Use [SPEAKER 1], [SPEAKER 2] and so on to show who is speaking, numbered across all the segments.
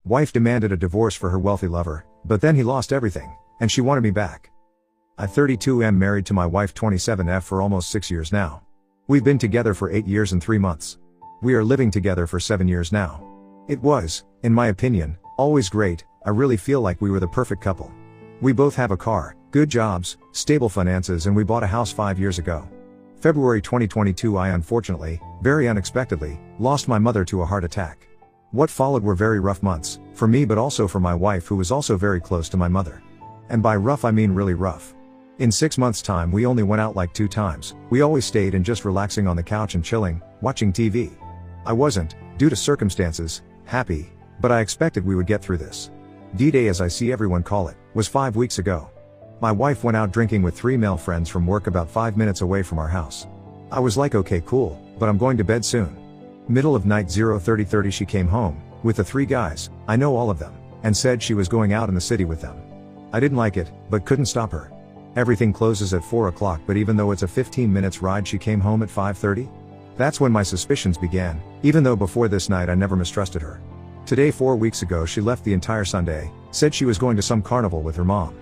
[SPEAKER 1] Wife demanded a divorce for her wealthy lover, but then he lost everything, and she wanted me back. I 32 am married to my wife 27F for almost 6 years now. We've been together for 8 years and 3 months. We are living together for 7 years now. It was, in my opinion, always great. I really feel like we were the perfect couple. We both have a car, good jobs, stable finances, and we bought a house 5 years ago. February 2022 I unfortunately, very unexpectedly, lost my mother to a heart attack. What followed were very rough months, for me but also for my wife who was also very close to my mother. And by rough I mean really rough. In 6 months' time we only went out like 2 times, we always stayed in just relaxing on the couch and chilling, watching TV. I wasn't, due to circumstances, happy, but I expected we would get through this. D-Day as I see everyone call it, was 5 weeks ago. My wife went out drinking with 3 male friends from work about 5 minutes away from our house. I was like okay cool, but I'm going to bed soon. Middle of night 0:30 she came home, with the 3 guys, I know all of them, and said she was going out in the city with them. I didn't like it, but couldn't stop her. Everything closes at 4 o'clock but even though it's a 15 minutes ride she came home at 5:30? That's when my suspicions began, even though before this night I never mistrusted her. Today 4 weeks ago she left the entire Sunday, said she was going to some carnival with her mom.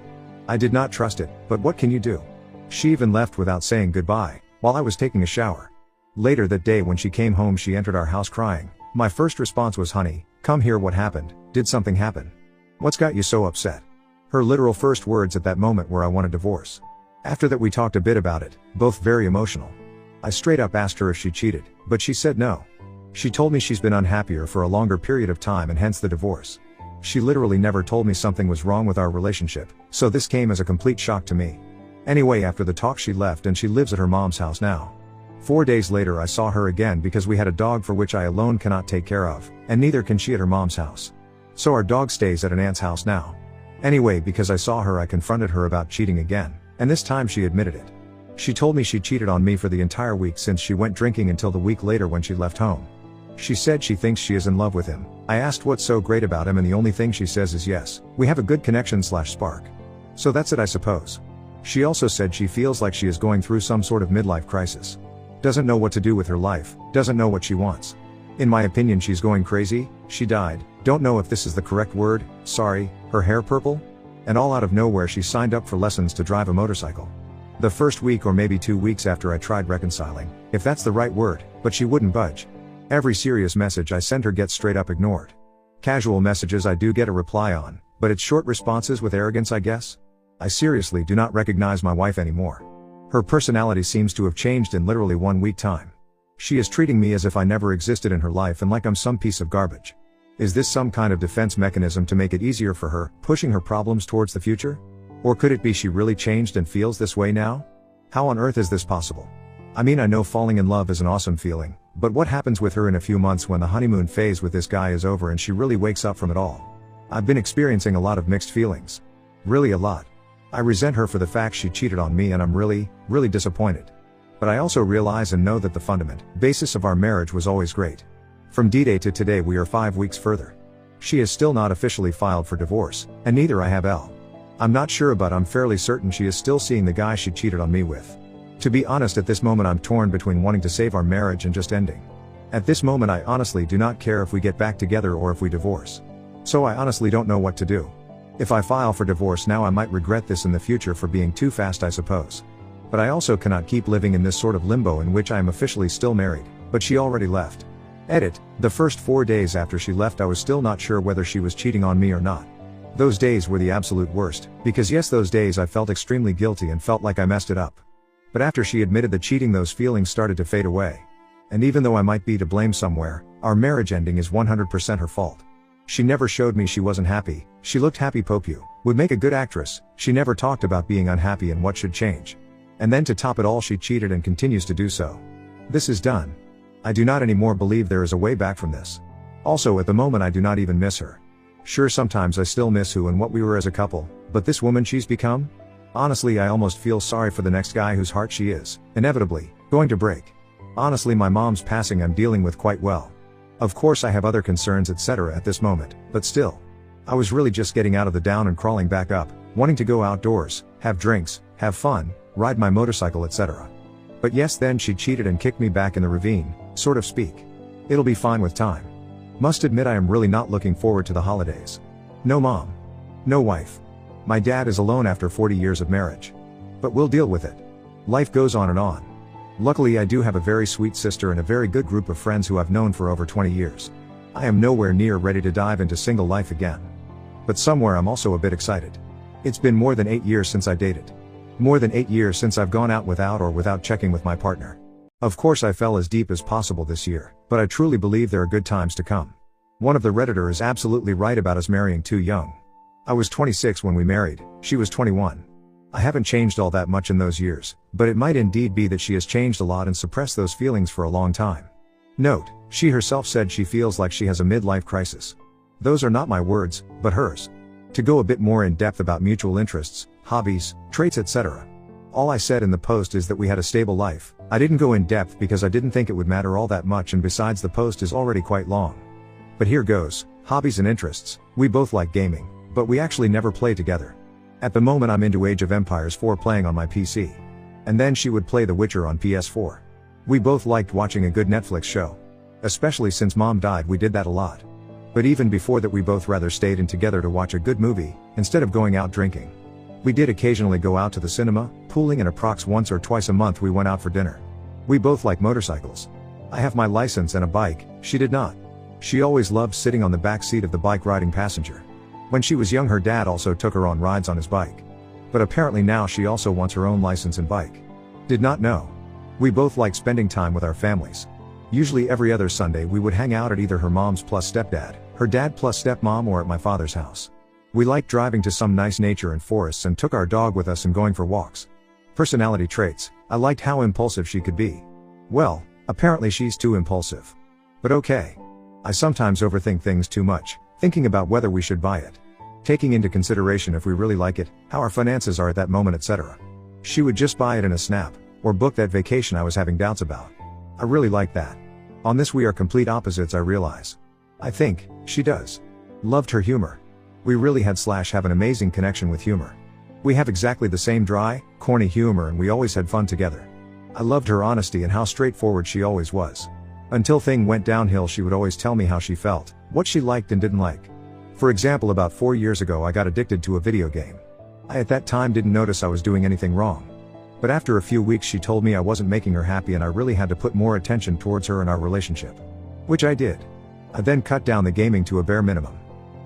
[SPEAKER 1] I did not trust it, but what can you do? She even left without saying goodbye, while I was taking a shower. Later that day when she came home she entered our house crying. My first response was, honey, come here, what happened? Did something happen? What's got you so upset? Her literal first words at that moment were I want a divorce. After that we talked a bit about it, both very emotional. I straight up asked her if she cheated, but she said no. She told me she's been unhappier for a longer period of time and hence the divorce. She literally never told me something was wrong with our relationship, so this came as a complete shock to me. Anyway, after the talk she left and she lives at her mom's house now. 4 days later I saw her again because we had a dog for which I alone cannot take care of, and neither can she at her mom's house. So our dog stays at an aunt's house now. Anyway, because I saw her I confronted her about cheating again, and this time she admitted it. She told me she cheated on me for the entire week since she went drinking until the week later when she left home. She said she thinks she is in love with him. I asked what's so great about him and the only thing she says is yes, we have a good connection/spark. So that's it I suppose. She also said she feels like she is going through some sort of midlife crisis. Doesn't know what to do with her life, doesn't know what she wants. In my opinion she's going crazy. She died, don't know if this is the correct word, sorry, her hair purple? And all out of nowhere she signed up for lessons to drive a motorcycle. The first week or maybe 2 weeks after I tried reconciling, if that's the right word, but she wouldn't budge. Every serious message I send her gets straight up ignored. Casual messages I do get a reply on, but it's short responses with arrogance I guess. I seriously do not recognize my wife anymore. Her personality seems to have changed in literally 1 week time. She is treating me as if I never existed in her life and like I'm some piece of garbage. Is this some kind of defense mechanism to make it easier for her, pushing her problems towards the future? Or could it be she really changed and feels this way now? How on earth is this possible? I mean I know falling in love is an awesome feeling, but what happens with her in a few months when the honeymoon phase with this guy is over and she really wakes up from it all? I've been experiencing a lot of mixed feelings. Really a lot. I resent her for the fact she cheated on me and I'm really disappointed. But I also realize and know that the fundamental basis of our marriage was always great. From D-Day to today we are 5 weeks further. She is still not officially filed for divorce, and neither I have L. I'm not sure but I'm fairly certain she is still seeing the guy she cheated on me with. To be honest at this moment I'm torn between wanting to save our marriage and just ending. At this moment I honestly do not care if we get back together or if we divorce. So I honestly don't know what to do. If I file for divorce now I might regret this in the future for being too fast I suppose. But I also cannot keep living in this sort of limbo in which I am officially still married, but she already left. Edit, the first 4 days after she left I was still not sure whether she was cheating on me or not. Those days were the absolute worst, because yes those days I felt extremely guilty and felt like I messed it up. But after she admitted the cheating those feelings started to fade away. And even though I might be to blame somewhere, our marriage ending is 100% her fault. She never showed me she wasn't happy, she looked happy Popu, would make a good actress, she never talked about being unhappy and what should change. And then to top it all she cheated and continues to do so. This is done. I do not anymore believe there is a way back from this. Also at the moment I do not even miss her. Sure sometimes I still miss who and what we were as a couple, but this woman she's become? Honestly I almost feel sorry for the next guy whose heart she is, inevitably, going to break. Honestly my mom's passing I'm dealing with quite well. Of course I have other concerns etc. at this moment, but still. I was really just getting out of the down and crawling back up, wanting to go outdoors, have drinks, have fun, ride my motorcycle etc. But yes then she cheated and kicked me back in the ravine, sort of speak. It'll be fine with time. Must admit I am really not looking forward to the holidays. No mom. No wife. My dad is alone after 40 years of marriage. But we'll deal with it. Life goes on and on. Luckily I do have a very sweet sister and a very good group of friends who I've known for over 20 years. I am nowhere near ready to dive into single life again. But somewhere I'm also a bit excited. It's been more than 8 years since I dated. More than 8 years since I've gone out without checking with my partner. Of course I fell as deep as possible this year, but I truly believe there are good times to come. One of the Redditor is absolutely right about us marrying too young. I was 26 when we married, she was 21. I haven't changed all that much in those years, but it might indeed be that she has changed a lot and suppressed those feelings for a long time. Note, she herself said she feels like she has a midlife crisis. Those are not my words, but hers. To go a bit more in depth about mutual interests, hobbies, traits, etc. All I said in the post is that we had a stable life. I didn't go in depth because I didn't think it would matter all that much, and besides the post is already quite long. But here goes, hobbies and interests. We both like gaming, but we actually never play together. At the moment I'm into Age of Empires 4 playing on my PC. And then she would play The Witcher on PS4. We both liked watching a good Netflix show. Especially since mom died, we did that a lot. But even before that we both rather stayed in together to watch a good movie, instead of going out drinking. We did occasionally go out to the cinema, pooling, and approx once or twice a month we went out for dinner. We both like motorcycles. I have my license and a bike, she did not. She always loved sitting on the back seat of the bike riding passenger. When she was young her dad also took her on rides on his bike. But apparently now she also wants her own license and bike. Did not know. We both like spending time with our families. Usually every other Sunday we would hang out at either her mom's plus stepdad, her dad plus stepmom, or at my father's house. We liked driving to some nice nature and forests and took our dog with us and going for walks. Personality traits, I liked how impulsive she could be. Well, apparently she's too impulsive. But okay. I sometimes overthink things too much, thinking about whether we should buy it. Taking into consideration if we really like it, how our finances are at that moment, etc. She would just buy it in a snap, or book that vacation I was having doubts about. I really like that. On this we are complete opposites, I realize. I think, she does. Loved her humor. We really have an amazing connection with humor. We have exactly the same dry, corny humor and we always had fun together. I loved her honesty and how straightforward she always was. Until thing went downhill she would always tell me how she felt, what she liked and didn't like. For example, about 4 years ago I got addicted to a video game. I at that time didn't notice I was doing anything wrong. But after a few weeks she told me I wasn't making her happy and I really had to put more attention towards her and our relationship. Which I did. I then cut down the gaming to a bare minimum.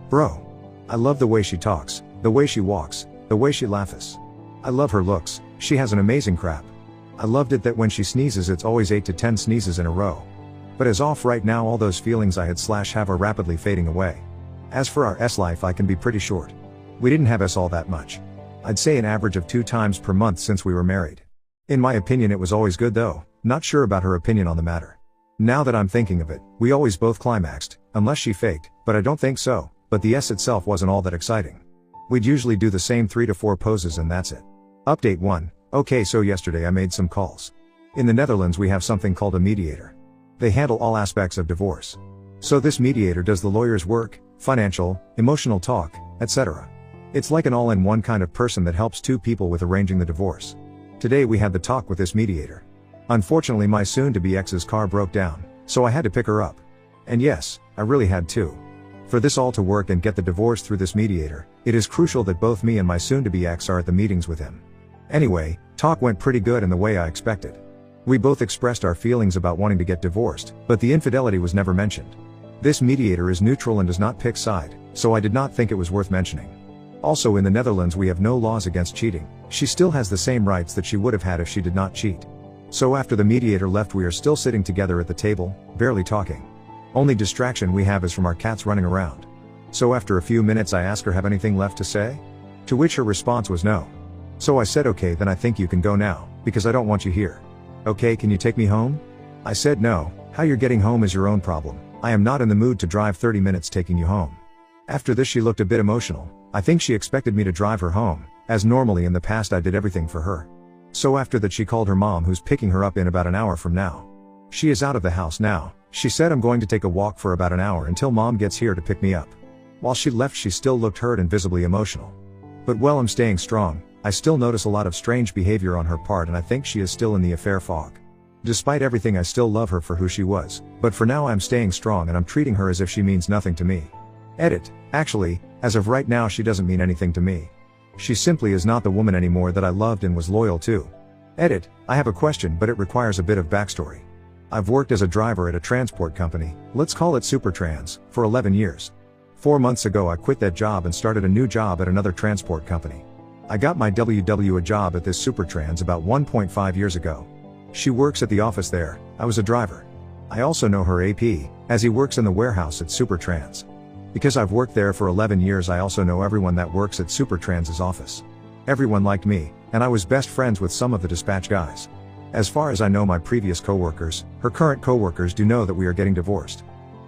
[SPEAKER 1] Bro. I love the way she talks, the way she walks, the way she laughs. I love her looks, she has an amazing crap. I loved it that when she sneezes it's always 8 to 10 sneezes in a row. But as off right now all those feelings I had/have are rapidly fading away. As for our life I can be pretty short. We didn't have all that much. I'd say an average of 2 times per month since we were married. In my opinion it was always good though, not sure about her opinion on the matter. Now that I'm thinking of it, we always both climaxed, unless she faked, but I don't think so, but the itself wasn't all that exciting. We'd usually do the same 3 to 4 poses and that's it. Update 1. Okay, so yesterday I made some calls. In the Netherlands we have something called a mediator. They handle all aspects of divorce. So this mediator does the lawyer's work, financial, emotional talk, etc. It's like an all-in-one kind of person that helps two people with arranging the divorce. Today we had the talk with this mediator. Unfortunately my soon-to-be ex's car broke down, so I had to pick her up. And yes, I really had to. For this all to work and get the divorce through this mediator, it is crucial that both me and my soon-to-be ex are at the meetings with him. Anyway, talk went pretty good in the way I expected. We both expressed our feelings about wanting to get divorced, but the infidelity was never mentioned. This mediator is neutral and does not pick side, so I did not think it was worth mentioning. Also in the Netherlands we have no laws against cheating. She still has the same rights that she would have had if she did not cheat. So after the mediator left we are still sitting together at the table, barely talking. Only distraction we have is from our cats running around. So after a few minutes I asked her have anything left to say? To which her response was no. So I said okay then I think you can go now, because I don't want you here. Okay, can you take me home? I said no, how you're getting home is your own problem. I am not in the mood to drive 30 minutes taking you home. After this she looked a bit emotional. I think she expected me to drive her home, as normally in the past I did everything for her. So after that she called her mom who's picking her up in about an hour from now. She is out of the house now. She said I'm going to take a walk for about an hour until mom gets here to pick me up. While she left she still looked hurt and visibly emotional. But while I'm staying strong, I still notice a lot of strange behavior on her part and I think she is still in the affair fog. Despite everything, I still love her for who she was, but for now I'm staying strong and I'm treating her as if she means nothing to me. Edit. Actually, as of right now she doesn't mean anything to me. She simply is not the woman anymore that I loved and was loyal to. Edit. I have a question, but it requires a bit of backstory. I've worked as a driver at a transport company, let's call it Supertrans, for 11 years. 4 months ago I quit that job and started a new job at another transport company. I got my WW a job at this Supertrans about 1.5 years ago. She works at the office there, I was a driver. I also know her AP, as he works in the warehouse at Supertrans. Because I've worked there for 11 years I also know everyone that works at Supertrans's office. Everyone liked me, and I was best friends with some of the dispatch guys. As far as I know my previous coworkers, her current coworkers do know that we are getting divorced.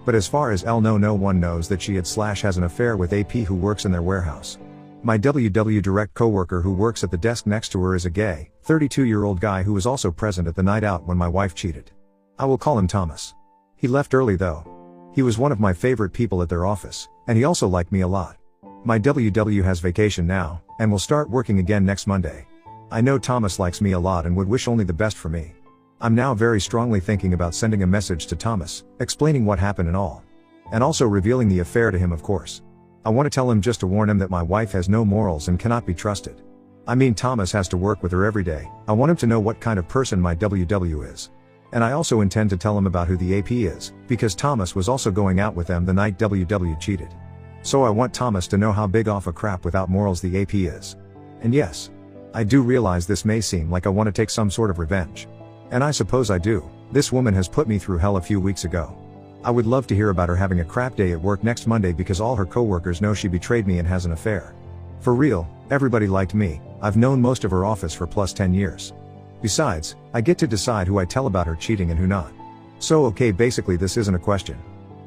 [SPEAKER 1] But as far as no one knows that she has an affair with AP who works in their warehouse. My WW direct coworker who works at the desk next to her is a gay, 32-year-old guy who was also present at the night out when my wife cheated. I will call him Thomas. He left early though. He was one of my favorite people at their office, and he also liked me a lot. My WW has vacation now, and will start working again next Monday. I know Thomas likes me a lot and would wish only the best for me. I'm now very strongly thinking about sending a message to Thomas, explaining what happened and all. And also revealing the affair to him, of course. I want to tell him just to warn him that my wife has no morals and cannot be trusted. I mean, Thomas has to work with her every day. I want him to know what kind of person my WW is. And I also intend to tell him about who the AP is, because Thomas was also going out with them the night WW cheated. So I want Thomas to know how big off a crap without morals the AP is. And yes, I do realize this may seem like I want to take some sort of revenge. And I suppose I do. This woman has put me through hell a few weeks ago. I would love to hear about her having a crap day at work next Monday because all her coworkers know she betrayed me and has an affair. For real, everybody liked me. I've known most of her office for plus 10 years. Besides, I get to decide who I tell about her cheating and who not. So okay, basically this isn't a question.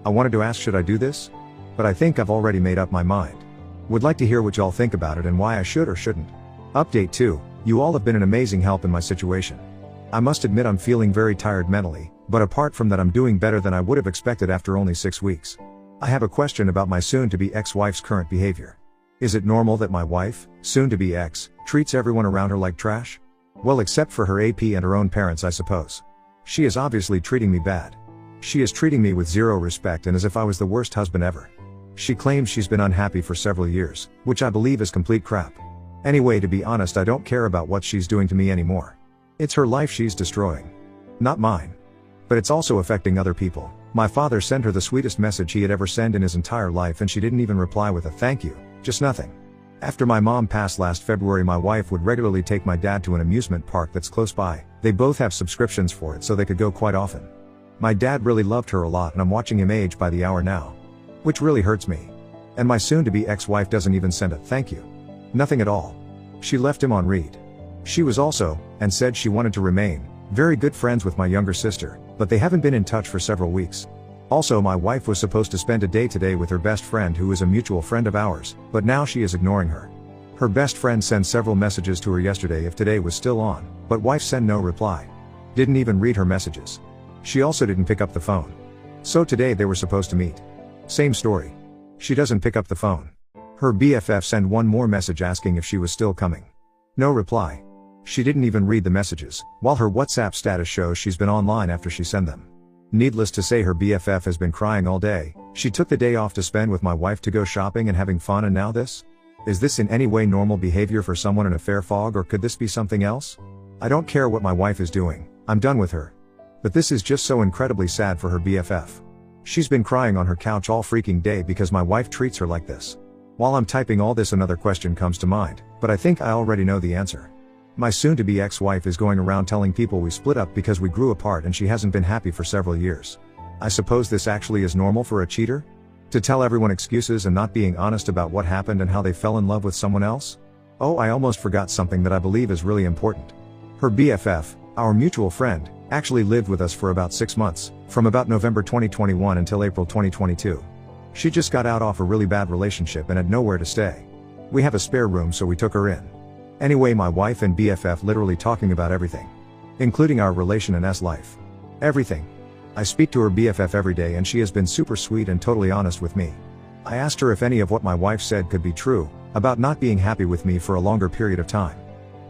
[SPEAKER 1] I wanted to ask, should I do this? But I think I've already made up my mind. Would like to hear what y'all think about it and why I should or shouldn't. Update 2. You all have been an amazing help in my situation. I must admit I'm feeling very tired mentally, but apart from that I'm doing better than I would have expected after only 6 weeks. I have a question about my soon-to-be ex-wife's current behavior. Is it normal that my wife, soon-to-be ex, treats everyone around her like trash? Well, except for her AP and her own parents, I suppose. She is obviously treating me bad. She is treating me with zero respect and as if I was the worst husband ever. She claims she's been unhappy for several years, which I believe is complete crap. Anyway, to be honest, I don't care about what she's doing to me anymore. It's her life she's destroying. Not mine. But it's also affecting other people. My father sent her the sweetest message he had ever sent in his entire life and she didn't even reply with a thank you, just nothing. After my mom passed last February, my wife would regularly take my dad to an amusement park that's close by. They both have subscriptions for it so they could go quite often. My dad really loved her a lot and I'm watching him age by the hour now. Which really hurts me. And my soon-to-be ex-wife doesn't even send a thank you. Nothing at all. She left him on read. She was also, and said she wanted to remain, very good friends with my younger sister, but they haven't been in touch for several weeks. Also, my wife was supposed to spend a day today with her best friend who is a mutual friend of ours, but now she is ignoring her. Her best friend sent several messages to her yesterday if today was still on, but wife sent no reply. Didn't even read her messages. She also didn't pick up the phone. So today they were supposed to meet. Same story. She doesn't pick up the phone. Her BFF sent one more message asking if she was still coming. No reply. She didn't even read the messages, while her WhatsApp status shows she's been online after she sent them. Needless to say, her BFF has been crying all day. She took the day off to spend with my wife to go shopping and having fun, and now this? Is this in any way normal behavior for someone in a fair fog, or could this be something else? I don't care what my wife is doing, I'm done with her. But this is just so incredibly sad for her BFF. She's been crying on her couch all freaking day because my wife treats her like this. While I'm typing all this, another question comes to mind, but I think I already know the answer. My soon-to-be ex-wife is going around telling people we split up because we grew apart and she hasn't been happy for several years. I suppose this actually is normal for a cheater? To tell everyone excuses and not being honest about what happened and how they fell in love with someone else? Oh, I almost forgot something that I believe is really important. Her BFF, our mutual friend, actually lived with us for about 6 months, from about November 2021 until April 2022. She just got out off a really bad relationship and had nowhere to stay. We have a spare room, so we took her in. Anyway, my wife and BFF literally talking about everything. Including our relation and life. Everything. I speak to her BFF every day and she has been super sweet and totally honest with me. I asked her if any of what my wife said could be true, about not being happy with me for a longer period of time.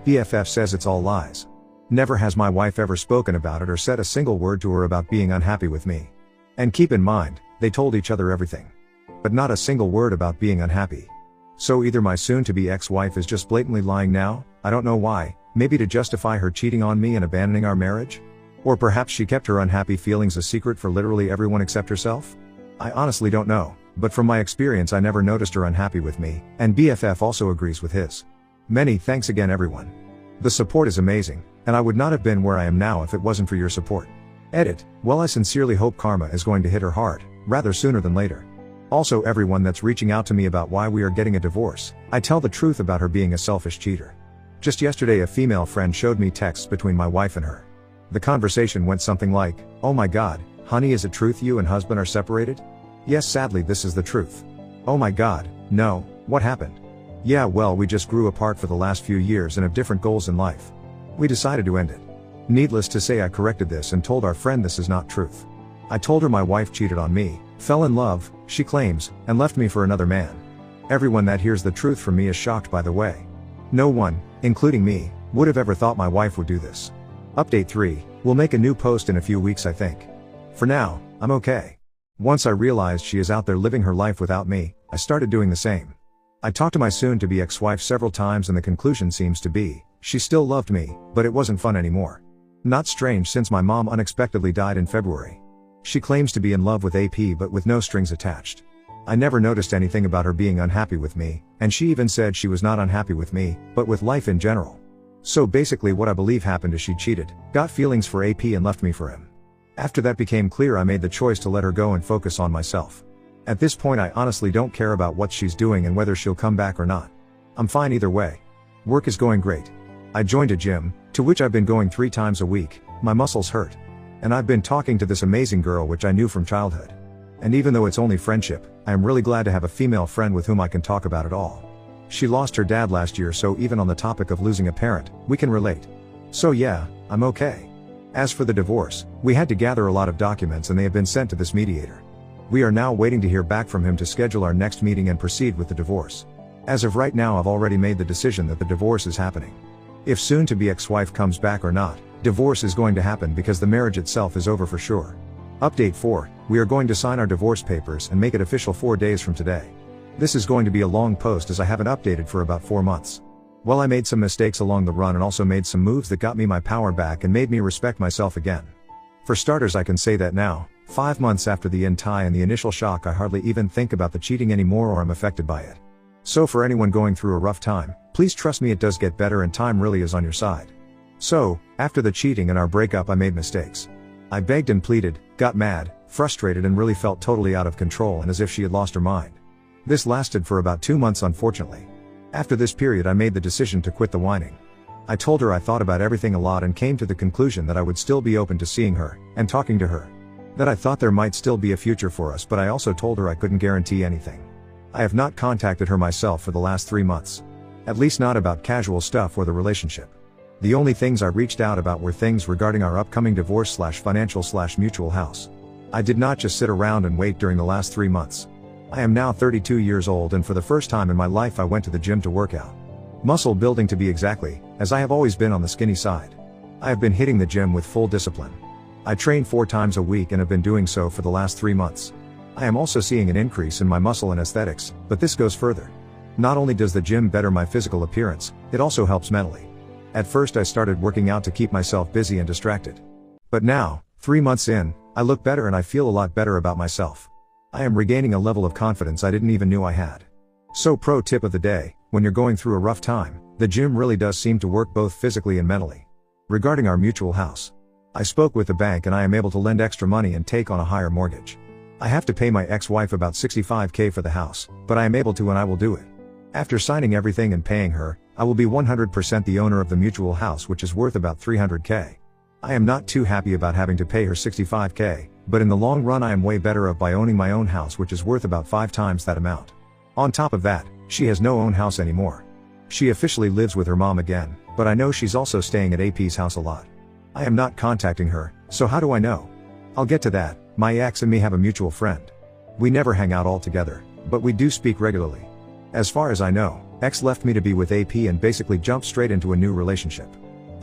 [SPEAKER 1] BFF says it's all lies. Never has my wife ever spoken about it or said a single word to her about being unhappy with me. And keep in mind, they told each other everything. But not a single word about being unhappy. So either my soon-to-be ex-wife is just blatantly lying now, I don't know why, maybe to justify her cheating on me and abandoning our marriage? Or perhaps she kept her unhappy feelings a secret for literally everyone except herself? I honestly don't know, but from my experience I never noticed her unhappy with me, and BFF also agrees with his. Many thanks again everyone. The support is amazing, and I would not have been where I am now if it wasn't for your support. Edit. Well, I sincerely hope karma is going to hit her hard, rather sooner than later. Also everyone that's reaching out to me about why we are getting a divorce, I tell the truth about her being a selfish cheater. Just yesterday a female friend showed me texts between my wife and her. The conversation went something like, "Oh my god, honey, is it truth you and husband are separated?" Yes, sadly this is the truth. Oh my god, no, what happened? Yeah, well, we just grew apart for the last few years and have different goals in life. We decided to end it. Needless to say I corrected this and told our friend this is not truth. I told her my wife cheated on me, fell in love, she claims, and left me for another man. Everyone that hears the truth from me is shocked by the way. No one, including me, would have ever thought my wife would do this. Update 3, we'll make a new post in a few weeks I think. For now, I'm okay. Once I realized she is out there living her life without me, I started doing the same. I talked to my soon-to-be ex-wife several times and the conclusion seems to be, she still loved me, but it wasn't fun anymore. Not strange since my mom unexpectedly died in February. She claims to be in love with AP but with no strings attached. I never noticed anything about her being unhappy with me, and she even said she was not unhappy with me, but with life in general. So basically what I believe happened is she cheated, got feelings for AP and left me for him. After that became clear I made the choice to let her go and focus on myself. At this point I honestly don't care about what she's doing and whether she'll come back or not. I'm fine either way. Work is going great. I joined a gym, to which I've been going 3 times a week, my muscles hurt. And I've been talking to this amazing girl which I knew from childhood. And even though it's only friendship, I am really glad to have a female friend with whom I can talk about it all. She lost her dad last year, so even on the topic of losing a parent, we can relate. So yeah, I'm okay. As for the divorce, we had to gather a lot of documents and they have been sent to this mediator. We are now waiting to hear back from him to schedule our next meeting and proceed with the divorce. As of right now I've already made the decision that the divorce is happening. If soon-to-be ex-wife comes back or not, divorce is going to happen because the marriage itself is over for sure. Update 4, we are going to sign our divorce papers and make it official 4 days from today. This is going to be a long post as I haven't updated for about 4 months. Well, I made some mistakes along the run and also made some moves that got me my power back and made me respect myself again. For starters, I can say that now, 5 months after the tie and the initial shock, I hardly even think about the cheating anymore or am affected by it. So for anyone going through a rough time, please trust me, it does get better and time really is on your side. So, after the cheating and our breakup I made mistakes. I begged and pleaded, got mad, frustrated and really felt totally out of control and as if she had lost her mind. This lasted for about 2 months unfortunately. After this period I made the decision to quit the whining. I told her I thought about everything a lot and came to the conclusion that I would still be open to seeing her, and talking to her. That I thought there might still be a future for us, but I also told her I couldn't guarantee anything. I have not contacted her myself for the last 3 months. At least not about casual stuff or the relationship. The only things I reached out about were things regarding our upcoming divorce/financial/mutual house. I did not just sit around and wait during the last 3 months. I am now 32 years old and for the first time in my life I went to the gym to work out. Muscle building to be exactly, as I have always been on the skinny side. I have been hitting the gym with full discipline. I train 4 times a week and have been doing so for the last 3 months. I am also seeing an increase in my muscle and aesthetics, but this goes further. Not only does the gym better my physical appearance, it also helps mentally. At first I started working out to keep myself busy and distracted. But now, 3 months in, I look better and I feel a lot better about myself. I am regaining a level of confidence I didn't even knew I had. So pro tip of the day, when you're going through a rough time, the gym really does seem to work both physically and mentally. Regarding our mutual house. I spoke with the bank and I am able to lend extra money and take on a higher mortgage. I have to pay my ex-wife about $65,000 for the house, but I am able to and I will do it. After signing everything and paying her, I will be 100% the owner of the mutual house, which is worth about $300,000. I am not too happy about having to pay her $65,000, but in the long run I am way better off by owning my own house, which is worth about 5 times that amount. On top of that, she has no own house anymore. She officially lives with her mom again, but I know she's also staying at AP's house a lot. I am not contacting her, so how do I know? I'll get to that. My ex and me have a mutual friend. We never hang out all together, but we do speak regularly. As far as I know, ex left me to be with AP and basically jumped straight into a new relationship.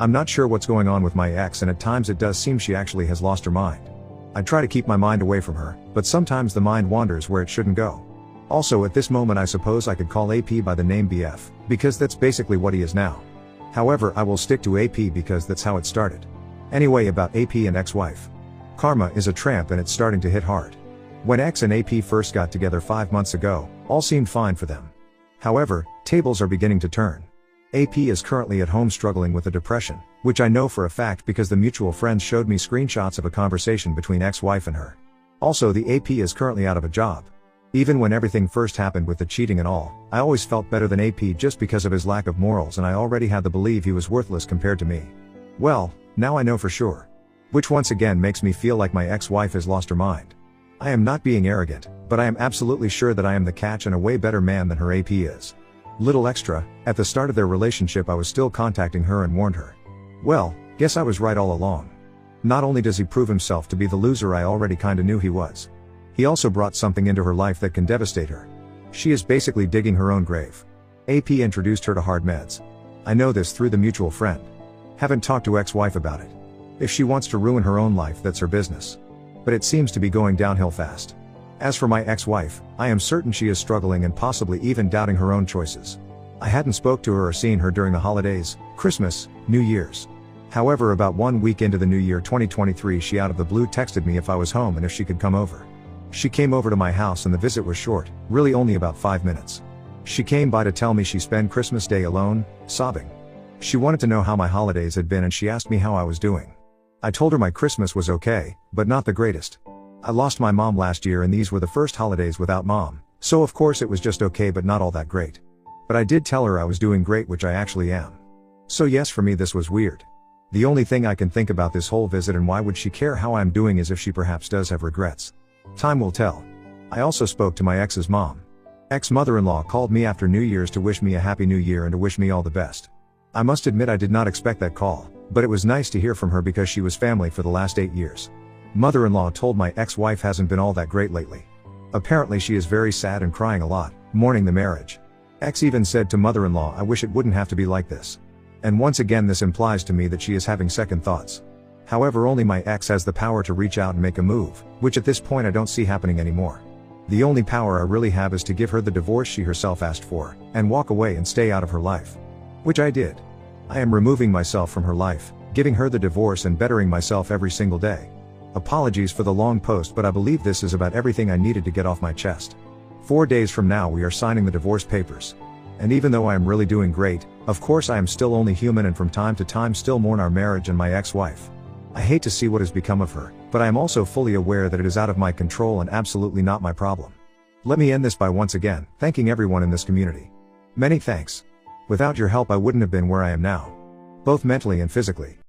[SPEAKER 1] I'm not sure what's going on with my ex, and at times it does seem she actually has lost her mind. I try to keep my mind away from her, but sometimes the mind wanders where it shouldn't go. Also, at this moment I suppose I could call AP by the name BF, because that's basically what he is now. However, I will stick to AP because that's how it started. Anyway, about AP and ex-wife. Karma is a tramp and it's starting to hit hard. When X and AP first got together 5 months ago, all seemed fine for them. However, tables are beginning to turn. AP is currently at home struggling with a depression, which I know for a fact because the mutual friends showed me screenshots of a conversation between ex-wife and her. Also, the AP is currently out of a job. Even when everything first happened with the cheating and all, I always felt better than AP just because of his lack of morals, and I already had to believe he was worthless compared to me. Well, now I know for sure. Which once again makes me feel like my ex-wife has lost her mind. I am not being arrogant, but I am absolutely sure that I am the catch and a way better man than her AP is. Little extra, at the start of their relationship I was still contacting her and warned her. Well, guess I was right all along. Not only does he prove himself to be the loser I already kinda knew he was, he also brought something into her life that can devastate her. She is basically digging her own grave. AP introduced her to hard meds. I know this through the mutual friend. Haven't talked to ex-wife about it. If she wants to ruin her own life, that's her business. But it seems to be going downhill fast. As for my ex-wife, I am certain she is struggling and possibly even doubting her own choices. I hadn't spoke to her or seen her during the holidays, Christmas, New Year's. However, about 1 week into the new year 2023, she out of the blue texted me if I was home and if she could come over. She came over to my house and the visit was short, really only about 5 minutes. She came by to tell me she spent Christmas Day alone, sobbing. She wanted to know how my holidays had been and she asked me how I was doing. I told her my Christmas was okay, but not the greatest. I lost my mom last year and these were the first holidays without mom, so of course it was just okay but not all that great. But I did tell her I was doing great, which I actually am. So yes, for me this was weird. The only thing I can think about this whole visit and why would she care how I'm doing is if she perhaps does have regrets. Time will tell. I also spoke to my ex's mom. Ex-mother-in-law called me after New Year's to wish me a happy new year and to wish me all the best. I must admit I did not expect that call, but it was nice to hear from her because she was family for the last 8 years. Mother-in-law told my ex-wife hasn't been all that great lately. Apparently she is very sad and crying a lot, mourning the marriage. Ex even said to mother-in-law, I wish it wouldn't have to be like this. And once again this implies to me that she is having second thoughts. However, only my ex has the power to reach out and make a move, which at this point I don't see happening anymore. The only power I really have is to give her the divorce she herself asked for, and walk away and stay out of her life. Which I did. I am removing myself from her life, giving her the divorce and bettering myself every single day. Apologies for the long post, but I believe this is about everything I needed to get off my chest. 4 days from now we are signing the divorce papers. And even though I am really doing great, of course I am still only human and from time to time still mourn our marriage and my ex-wife. I hate to see what has become of her, but I am also fully aware that it is out of my control and absolutely not my problem. Let me end this by once again thanking everyone in this community. Many thanks. Without your help I wouldn't have been where I am now. Both mentally and physically.